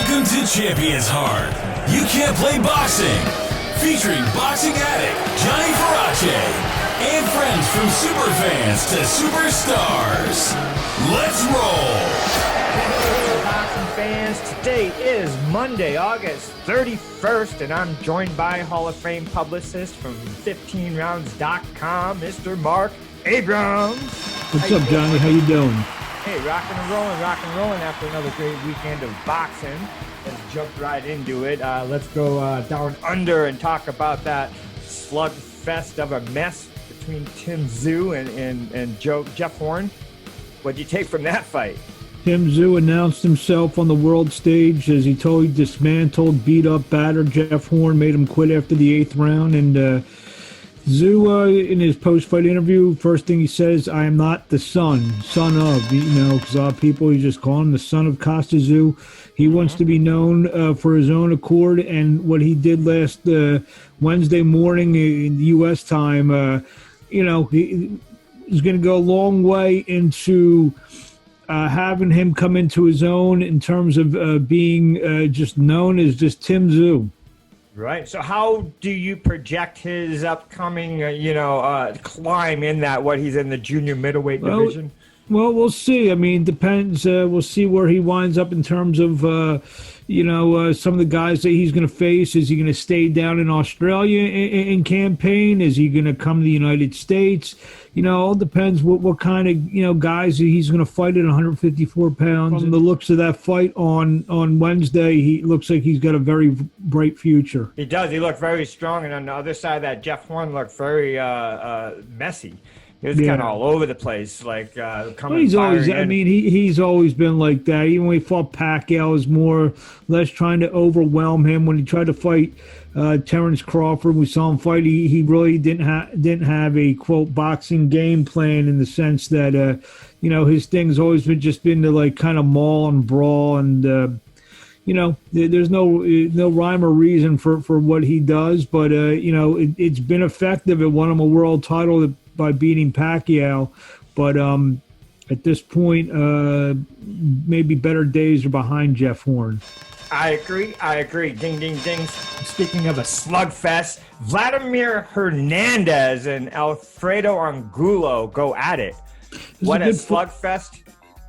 Welcome to Champions Heart. You Can't Play Boxing. Featuring boxing addict Johnny Farache and friends from superfans to superstars. Let's roll. Hey, boxing fans, today is Monday, August 31st, and I'm joined by Hall of Fame publicist from 15rounds.com, Mr. Mark Abrams. What's up, Johnny? How you doing? Hey, rocking and rolling after another great weekend of boxing. Let's jump right into it. Let's go down under and talk about that slugfest of a mess between Tszyu and Jeff Horn. What'd you take from that fight? Tszyu announced himself on the world stage as he totally dismantled, beat up, battered Jeff Horn, made him quit after the 8th round, and Tszyu, in his post-fight interview, first thing he says, I am not the son of, because a lot of people, you just call him the son of Costa Tszyu. He wants to be known for his own accord, and what he did last Wednesday morning in the U.S. time, he is going to go a long way into having him come into his own in terms of being just known as just Tim Tszyu. Right. So how do you project his upcoming, climb in that, what he's in the junior middleweight division? Well, we'll see. I mean, depends. We'll see where he winds up in terms of, some of the guys that he's going to face. Is he going to stay down in Australia in campaign? Is he going to come to the United States? All depends what kind of, guys he's going to fight at 154 pounds. From the looks of that fight on Wednesday, he looks like he's got a very bright future. He does. He looked very strong. And on the other side of that, Jeff Horn looked very messy. He was kind of all over the place, coming. Well, he's always. I mean, he's always been like that. Even when he fought Pacquiao, it was more or less trying to overwhelm him. When he tried to fight Terrence Crawford, we saw him fight. He really didn't have a quote boxing game plan in the sense that his thing's always been to kind of maul and brawl and. There's no rhyme or reason for what he does, but it's been effective. It won him a world title by beating Pacquiao, but at this point, maybe better days are behind Jeff Horn. I agree. Ding, ding, ding. Speaking of a slugfest, Vladimir Hernandez and Alfredo Angulo go at it. What a slugfest.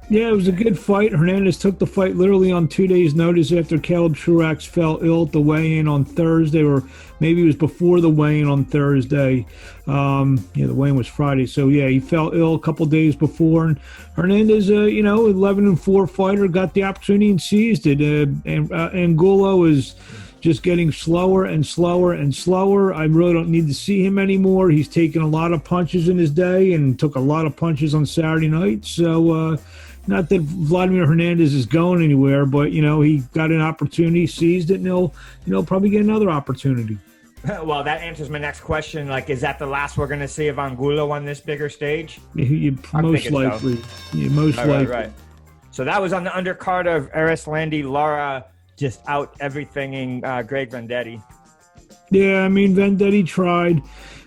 Yeah, it was a good fight. Hernandez took the fight literally on 2 days' notice after Caleb Truax fell ill at the weigh-in on Thursday, or maybe it was before the weigh-in on Thursday. The weigh-in was Friday. So, yeah, he fell ill a couple days before. And Hernandez, 11-4 fighter, got the opportunity and seized it. And Angulo is just getting slower and slower and slower. I really don't need to see him anymore. He's taken a lot of punches in his day and took a lot of punches on Saturday night. So, not that Vladimir Hernandez is going anywhere, but, he got an opportunity, seized it, and he'll probably get another opportunity. Well, that answers my next question. Is that the last we're going to see of Angulo on this bigger stage? Most likely. So. Yeah, most likely. Right. So that was on the undercard of Erislandy Lara, just out everything Greg Vendetti. Yeah, I mean, Vendetti tried.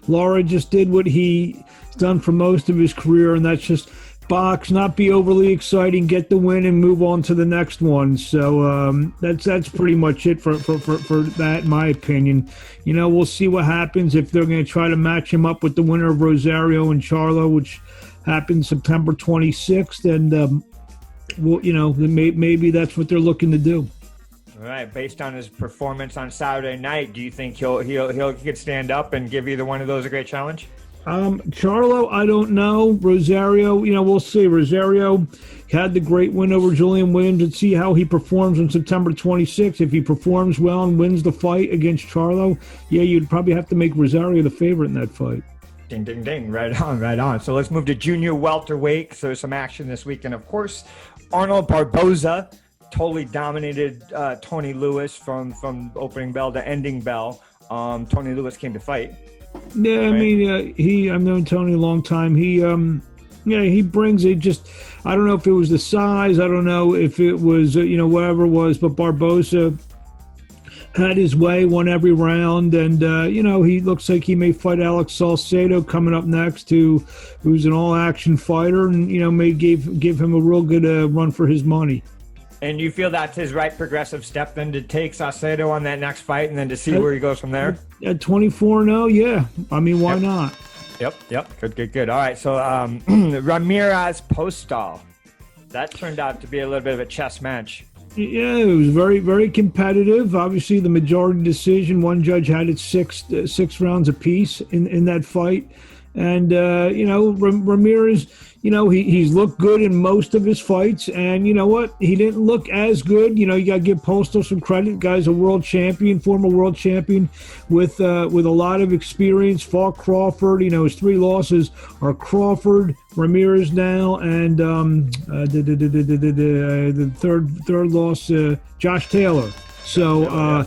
Lara just did what he's done for most of his career, and that's just box, not be overly exciting, get the win, and move on to the next one. So that's pretty much it for that, in my opinion. We'll see what happens if they're going to try to match him up with the winner of Rosario and Charlo, which happens September 26th, and maybe that's what they're looking to do. All right, based on his performance on Saturday night, do you think he could stand up and give either one of those a great challenge? Charlo, I don't know. Rosario, we'll see. Rosario had the great win over Julian Williams. Let's see how he performs on September 26th. If he performs well and wins the fight against Charlo, you'd probably have to make Rosario the favorite in that fight. Ding, ding, ding. Right on. So let's move to junior welterweight. So there's some action this weekend. Of course, Arnold Barboza totally dominated Tony Lewis from opening bell to ending bell. Tony Lewis came to fight. Yeah, right? I mean, I've known Tony a long time. He brings it. Just, I don't know if it was the size. I don't know if it was, whatever it was. But Barboza had his way, won every round, and he looks like he may fight Alex Salcedo coming up next, who's an all-action fighter, and may give him a real good run for his money. And you feel that's his right progressive step then to take Saucedo on that next fight and then to see where he goes from there? At 24-0, yeah. I mean, why not? Yep. Good. All right, so Ramirez Postol. That turned out to be a little bit of a chess match. Yeah, it was very, very competitive. Obviously, the majority decision. One judge had it six rounds apiece in that fight. And, Ramirez, he's looked good in most of his fights. And you know what? He didn't look as good. You got to give Postol some credit. The guy's a world champion, former world champion with a lot of experience. Fought Crawford. His 3 losses are Crawford, Ramirez now, and the third loss, Josh Taylor. So,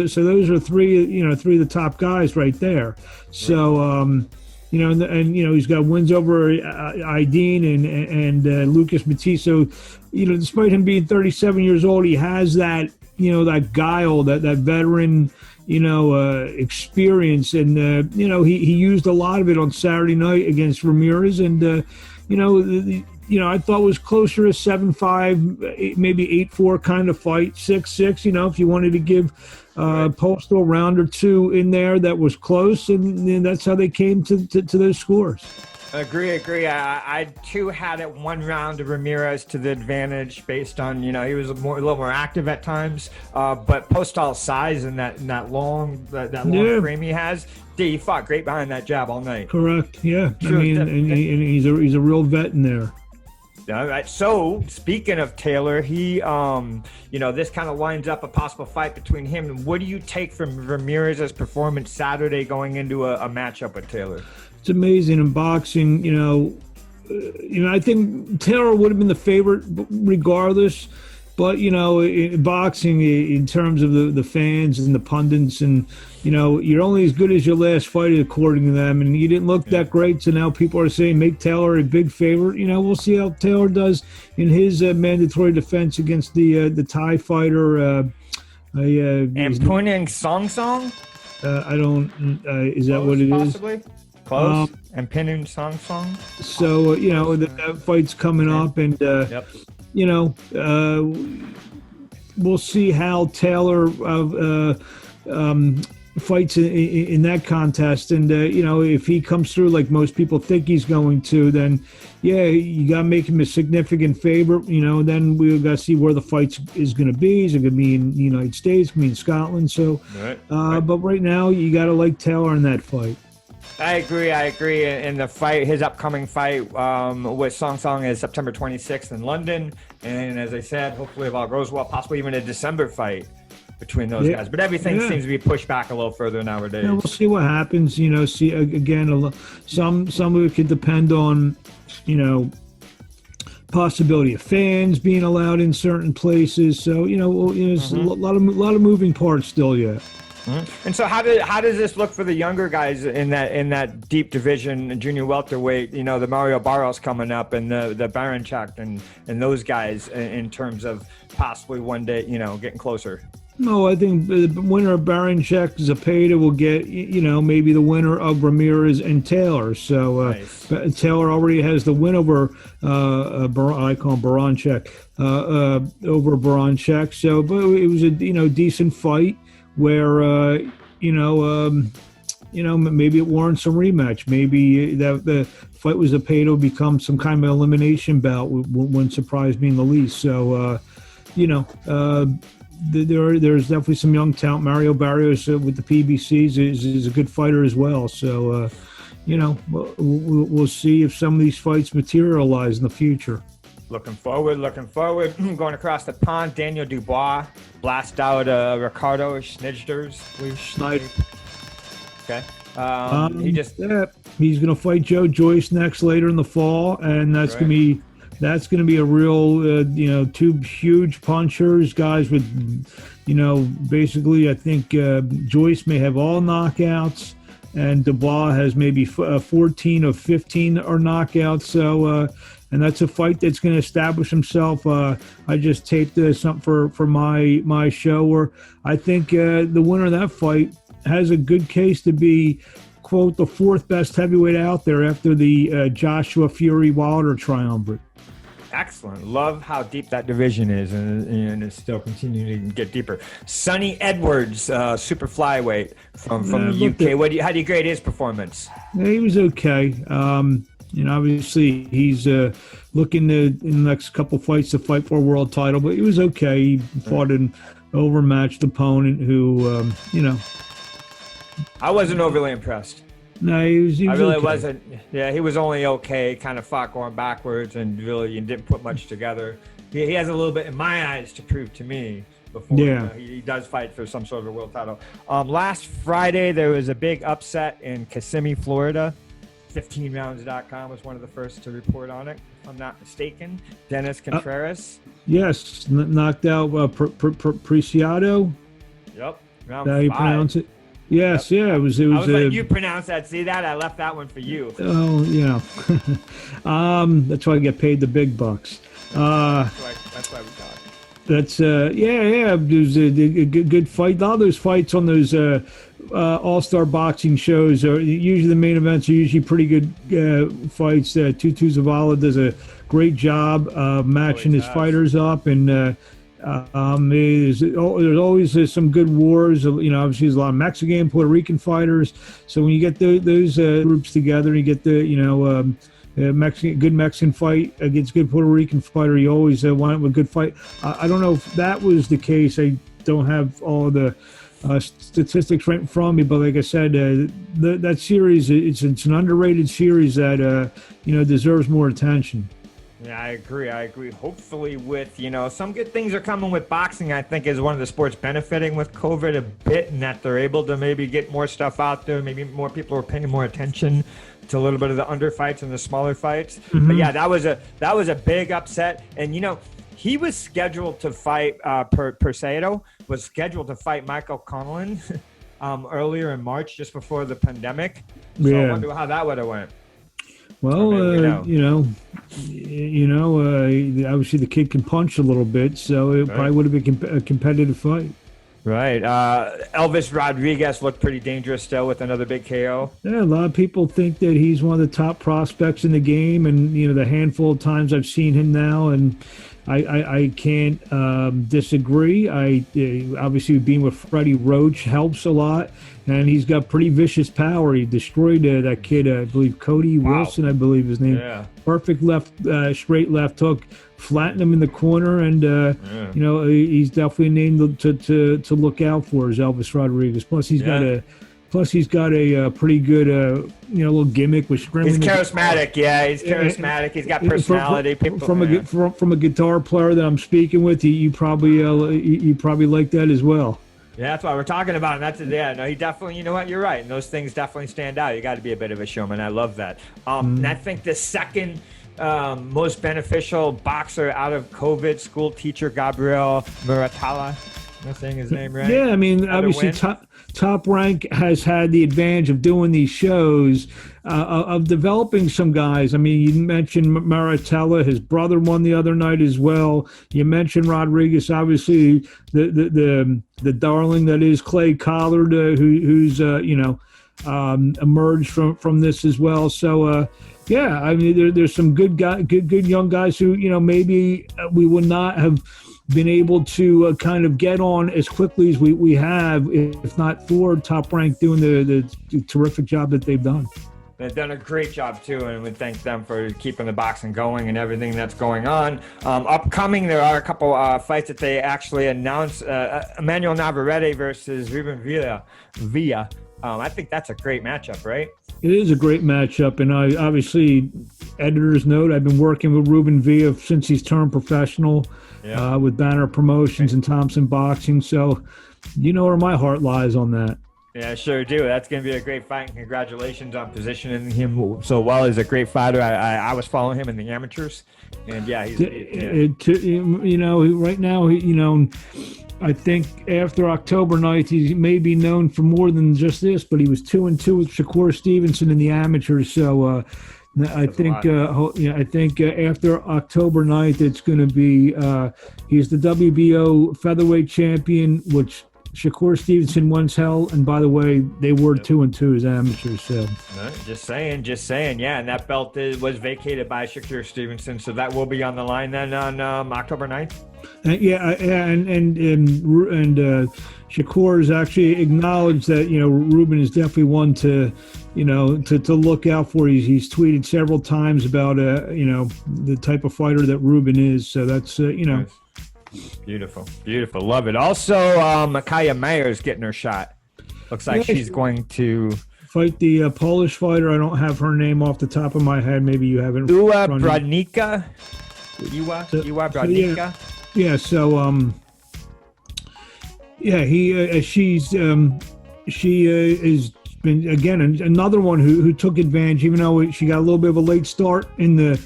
so those are 3 of the top guys right there. So, he's got wins over Aidin and Lucas Matiso. Despite him being 37 years old, he has that, that guile, that veteran, experience. And, he used a lot of it on Saturday night against Ramirez. And, I thought it was closer to 7-5, maybe 8-4 kind of fight, 6-6, if you wanted to give Postol a round or 2 in there that was close, and that's how they came to those scores. Agree. I too had it 1 round of Ramirez to the advantage based on, he was a little more active at times, but Postol's size and that long frame he has, he fought great behind that jab all night. Correct. Yeah. Sure, and he's a real vet in there. All right. So speaking of Taylor, he, this kind of lines up a possible fight between him. What do you take from Ramirez's performance Saturday going into a matchup with Taylor? It's amazing in boxing. I think Taylor would have been the favorite regardless. But, in boxing, in terms of the fans and the pundits, and, you're only as good as your last fight, according to them. And you didn't look that great, so now people are saying make Taylor a big favorite. We'll see how Taylor does in his mandatory defense against the Thai fighter. Ampuning Song? I don't. Is that what it possibly? Is? Close. And Pinning Song. So, that fight's coming up, and we'll see how Taylor fights in that contest. And, if he comes through like most people think he's going to, then, you got to make him a significant favorite. Then we've got to see where the fight is going to be. Is it going to be in the United States, going to be in Scotland? So, but right now, you got to like Taylor in that fight. I agree. In the fight, his upcoming fight with Song is September 26th in London. And as I said, hopefully if all goes well, possibly even a December fight between those guys. But everything seems to be pushed back a little further nowadays. We'll see what happens. See, again, some of it could depend on, possibility of fans being allowed in certain places. So, there's a lot of moving parts still yet. Mm-hmm. And so how does this look for the younger guys in that deep division, junior welterweight? The Mario Barros coming up, and the Baranchuk and those guys in terms of possibly one day, getting closer. No, I think the winner of Baranchuk, Zepeda will get, maybe the winner of Ramirez and Taylor. So nice. Taylor already has the win over I call him Baranchuk, over Baranchuk. So, but it was a decent fight. Where maybe it warrants a rematch. Maybe that the fight with Zepeda become some kind of elimination bout. Wouldn't surprise me in the least. So there's definitely some young talent. Mario Barrios with the PBCs is a good fighter as well. So we'll see if some of these fights materialize in the future. Looking forward. Going across the pond, Daniel Dubois blast out Ricardo Snijders. Okay. He's going to fight Joyce next later in the fall, and that's going to be a real 2 huge punchers, guys with basically I think Joyce may have all knockouts, and Dubois has maybe 14 of 15 are knockouts. So. And that's a fight that's going to establish himself. I just taped something for my show where I think the winner of that fight has a good case to be, quote, the 4th best heavyweight out there after the Joshua Fury Wilder triumvirate. Excellent. Love how deep that division is, and it's still continuing to get deeper. Sonny Edwards, super flyweight from the UK. How do you grade his performance? Yeah, he was okay. Obviously he's looking to, in the next couple fights, to fight for a world title, but he was okay. He fought an overmatched opponent who, I wasn't overly impressed. No, he was I really okay. wasn't. Yeah, he was only okay. Kind of fought going backwards and really didn't put much together. He has a little bit, in my eyes, to prove to me before he does fight for some sort of a world title. Last Friday, there was a big upset in Kissimmee, Florida. 15rounds.com was one of the first to report on it, if I'm not mistaken. Dennis Contreras. Yes, knocked out Preciado. Yep. How do you pronounce it? Yes, yep. It was. I was letting you pronounce that. See that? I left that one for you. Oh, yeah. That's why I get paid the big bucks. That's why we talk. That's It was a good fight. A lot of those fights on those AllStar Boxing shows are usually the main events are usually pretty good fights. Tutu Zavala does a great job matching his fighters up, and there's always some good wars. Obviously there's a lot of Mexican, Puerto Rican fighters. So when you get those groups together, you get the good Mexican fight against good Puerto Rican fighter, you always wind up with a good fight. I don't know if that was the case. I don't have all the statistics right in front of me, but like I said, that series, it's an underrated series that deserves more attention. Yeah, I agree. Hopefully with, some good things are coming with boxing, I think, is one of the sports benefiting with COVID a bit, and that they're able to maybe get more stuff out there. Maybe more people are paying more attention to a little bit of the under fights and the smaller fights. Mm-hmm. But yeah, that was a big upset. And, he was scheduled to fight, Persado was scheduled to fight Michael Conlon earlier in March, just before the pandemic. So I wonder how that would have went. Well, obviously the kid can punch a little bit, so it probably would have been a competitive fight. Right. Elvis Rodriguez looked pretty dangerous still with another big KO. Yeah, a lot of people think that he's one of the top prospects in the game, and the handful of times I've seen him now, and I can't disagree. Obviously being with Freddie Roach helps a lot, and he's got pretty vicious power. He destroyed that kid, I believe Cody Wilson, I believe his name. Yeah. Perfect left, straight left hook, flattened him in the corner, and he's definitely a name to look out for, is Elvis Rodriguez. Plus he's got a pretty good little gimmick with screaming. He's charismatic, he's charismatic. He's got personality. From a guitar player that I'm speaking with, you probably like that as well. Yeah, that's why we're talking about him. He definitely, you know what, you're right. And those things definitely stand out. You got to be a bit of a showman. I love that. And I think the second most beneficial boxer out of COVID, Schoolteacher Gabriel Muratalla. Am I saying his name right? Yeah, I mean, obviously Top Rank has had the advantage of doing these shows, of developing some guys. I mean, you mentioned Muratalla, his brother won the other night as well. You mentioned Rodriguez, obviously the darling that is Clay Collard, who's emerged from this as well. So I mean, there's some good young guys who maybe we would not have been able to kind of get on as quickly as we have, if not for Top Rank doing the terrific job that they've done. They've done a great job, too, and we thank them for keeping the boxing going and everything that's going on. Upcoming, there are a couple fights that they actually announced. Emmanuel Navarrete versus Ruben Villa. I think that's a great matchup, right? It is a great matchup, and I obviously, editor's note, I've been working with Ruben Villa since he's turned professional with Banner Promotions and Thompson Boxing, so you know where my heart lies on that. Yeah, sure do. That's going to be a great fight, and congratulations on positioning him so well. He's a great fighter. I was following him in the amateurs, and right now, I think after October 9th, he may be known for more than just this, but he was 2-2 with Shakur Stevenson in the amateurs. So I think after October 9th, it's going to be he's the WBO featherweight champion, which Shakur Stevenson once held, and by the way, they were 2-2 as amateurs. So just saying. Yeah, and that belt was vacated by Shakur Stevenson, so that will be on the line then on October 9th. And Shakur has actually acknowledged that Ruben is definitely one to look out for. He's tweeted several times about the type of fighter that Ruben is. So that's Nice. Beautiful, love it. Also, Micaiah Mayer is getting her shot. Looks like she's going to fight the Polish fighter. I don't have her name off the top of my head. Maybe you haven't. Iwa Brodnicka. Yeah. So she is been again another one who took advantage, even though she got a little bit of a late start in the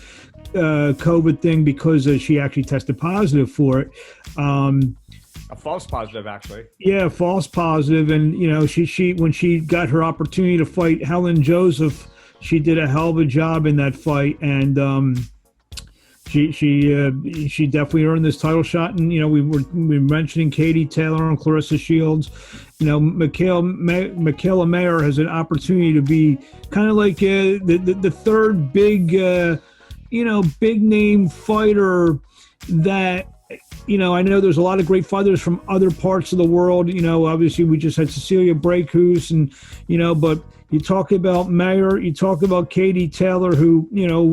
COVID thing because she actually tested positive for it. A false positive, actually. Yeah, false positive, and she when she got her opportunity to fight Helen Joseph, she did a hell of a job in that fight, and she definitely earned this title shot. And we were mentioning Katie Taylor and Clarissa Shields. Micaiah Mayer has an opportunity to be kind of like the third big big name fighter that I know there's a lot of great fighters from other parts of the world. Obviously we just had Cecilia Brækhus, and but you talk about Mayer, you talk about Katie Taylor, who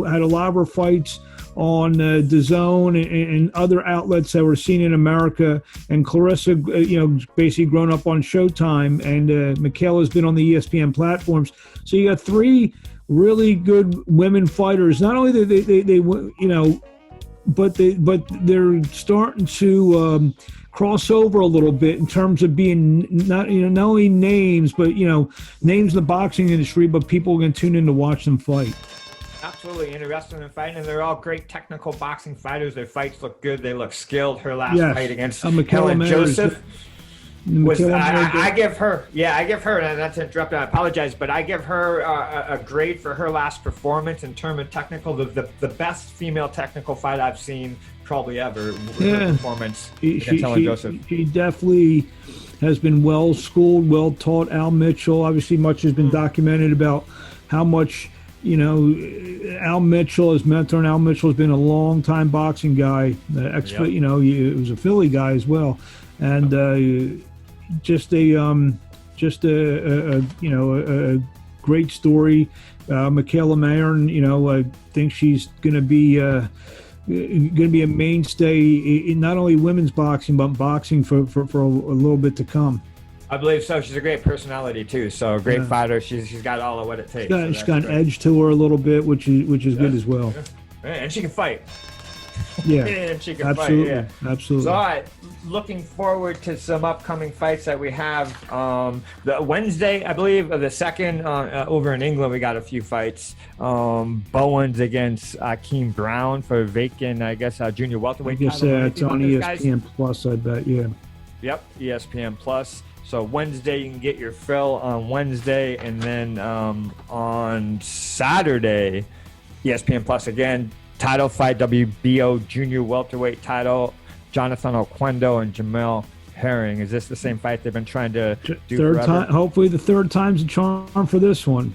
had a lot of her fights on DAZN and other outlets that were seen in America, and Clarissa, basically grown up on Showtime, and Michaela's been on the ESPN platforms. So you got three really good women fighters. Not only they but they're starting to cross over a little bit in terms of being not only names, but names in the boxing industry, but people are going to tune in to watch them fight. Absolutely interested in fighting, and they're all great technical boxing fighters. Their fights look good. They look skilled. Her last fight against Helen Joseph was I give her, and not to interrupt, I apologize, but I give her a grade for her last performance in terms of technical, the best female technical fight I've seen probably ever. Her performance against Helen Joseph. She definitely has been well schooled, well taught. Al Mitchell, obviously, much has been documented about how much Al Mitchell is mentor, and Al Mitchell has been a long time boxing guy. He was a Philly guy as well, and just a great story. Micaiah Mayer, I think she's going to be a mainstay in not only women's boxing but boxing for a little bit to come. I believe so. She's a great personality too. So a great fighter. She's got all of what it takes. She's got an edge to her a little bit, which is good as well. Yeah. And she can fight. Yeah, and she can absolutely, fight. Yeah, absolutely. So, all right, looking forward to some upcoming fights that we have. The Wednesday, I believe, the second over in England, we got a few fights. Bowens against Akeem Brown for vacant, I guess, junior welterweight. I guess it's on ESPN Plus, I bet. Yeah. Yep, ESPN Plus. So Wednesday, you can get your fill on Wednesday, and then on Saturday, ESPN Plus again. Title fight, WBO junior welterweight title, Jonathan Oquendo and Jamel Herring. Is this the same fight they've been trying to do third forever? time? Hopefully the third time's a charm for this one.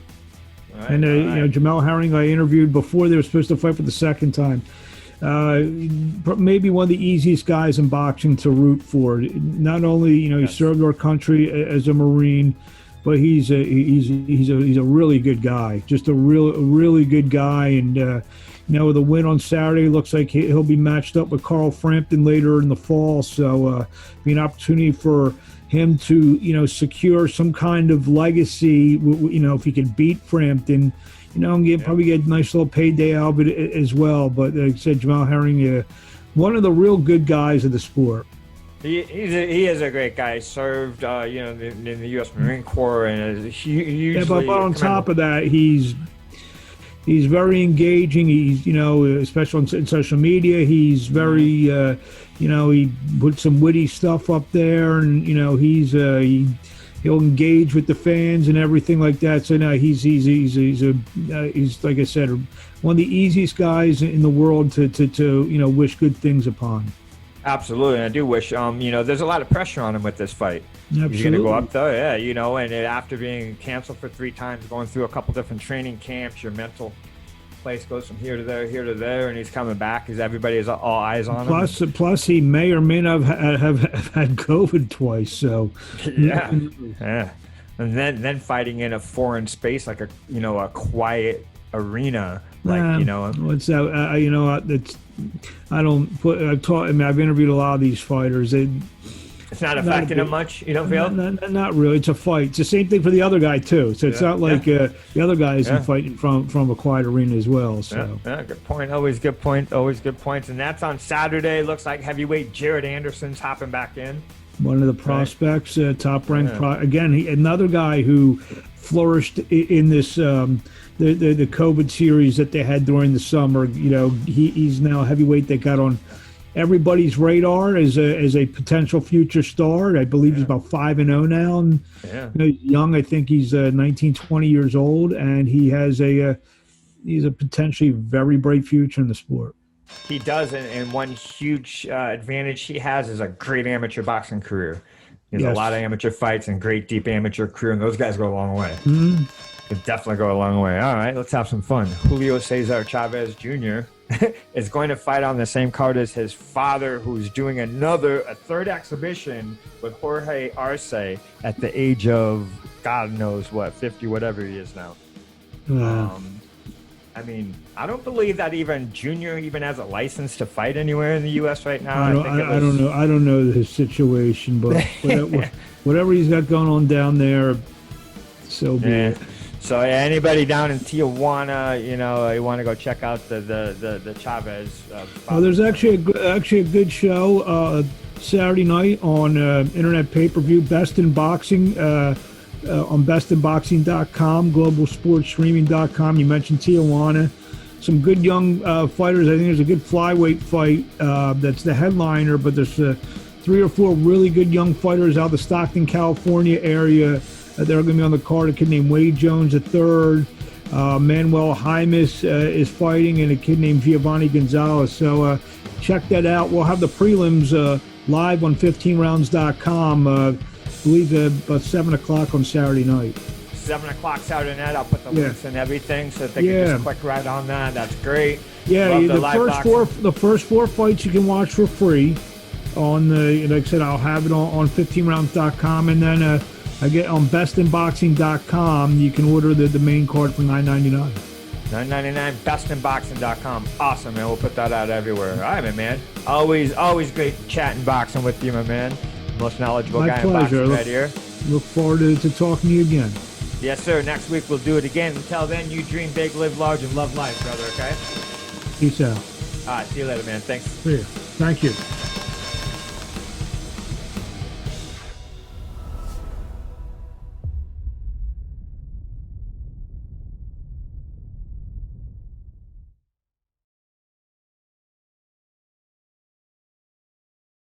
Right, and Jamel Herring I interviewed before they were supposed to fight for the second time. Maybe one of the easiest guys in boxing to root for. Not only he served our country as a Marine, but he's a really good guy. Just a really good guy. And with a win on Saturday, looks like he'll be matched up with Carl Frampton later in the fall. So be an opportunity for him to secure some kind of legacy. If he could beat Frampton, and probably get a nice little payday out of it as well. But like I said, Jamel Herring, one of the real good guys of the sport. He is a great guy. He served, in the U.S. Marine Corps, and usually. Yeah, but on top of that, he's very engaging. He's, especially in social media, he's very, he put some witty stuff up there, and he'll engage with the fans and everything like that. So no, he's like I said, one of the easiest guys in the world to wish good things upon. Absolutely, and I do wish, there's a lot of pressure on him with this fight. Absolutely. He's going to go up there, and after being canceled for 3 times, going through a couple different training camps, your mental place goes from here to there, and he's coming back because everybody has all eyes on him. Plus, he may or may not have had COVID twice, so. Yeah. And then fighting in a foreign space like a quiet arena, what's that? It's I don't put. I've interviewed a lot of these fighters. It's not affecting him much. You don't feel? Not really. It's a fight. It's the same thing for the other guy too. So it's not like the other guy isn't fighting from a quiet arena as well. So good point. Always good point. Always good points. And that's on Saturday. Looks like heavyweight Jared Anderson's hopping back in. One of the prospects, top ranked. Again, another guy who flourished in this the COVID series that they had during the summer. He's now a heavyweight that got on everybody's radar as a potential future star. I believe he's about 5-0 now, and he's young. I think he's 19, 20 years old, and he has he's a potentially very bright future in the sport. He does, and one huge advantage he has is a great amateur boxing career. He has a lot of amateur fights and great deep amateur career, and those guys go a long way. Mm-hmm. They definitely go a long way. All right, let's have some fun. Julio Cesar Chavez Jr. is going to fight on the same card as his father, who's doing a third exhibition with Jorge Arce at the age of God knows what, 50, whatever he is now. I don't believe that even Junior even has a license to fight anywhere in the U.S. right now. I don't know. I don't know his situation, but whatever he's got going on down there, so be it. So anybody down in Tijuana, you want to go check out the Chavez. There's actually a good show Saturday night on internet pay-per-view, Best in Boxing. On bestinboxing.com, globalsportsstreaming.com. You mentioned Tijuana. Some good young fighters. I think there's a good flyweight fight that's the headliner, but there's 3 or 4 really good young fighters out of the Stockton, California area. They're going to be on the card. A kid named Wade Jones III. Manuel Jaimes is fighting, and a kid named Giovanni Gonzalez. So check that out. We'll have the prelims live on 15rounds.com. I believe about 7 o'clock on Saturday night. 7 o'clock Saturday night. I'll put the links and everything so that they can just click right on that. That's great. Yeah, the first four fights you can watch for free on like I said, I'll have it on 15rounds.com, and then I get on bestinboxing.com. You can order the main card for $9.99. $9.99, bestinboxing.com. Awesome, man. We'll put that out everywhere. All right, my man. Always great chatting boxing with you, my man. Most knowledgeable guy in boxing right here. Look forward to talking to you again. Yes, sir. Next week we'll do it again. Until then, you dream big, live large, and love life, brother, okay? Peace out. All right, see you later, man. Thanks. See you. Thank you.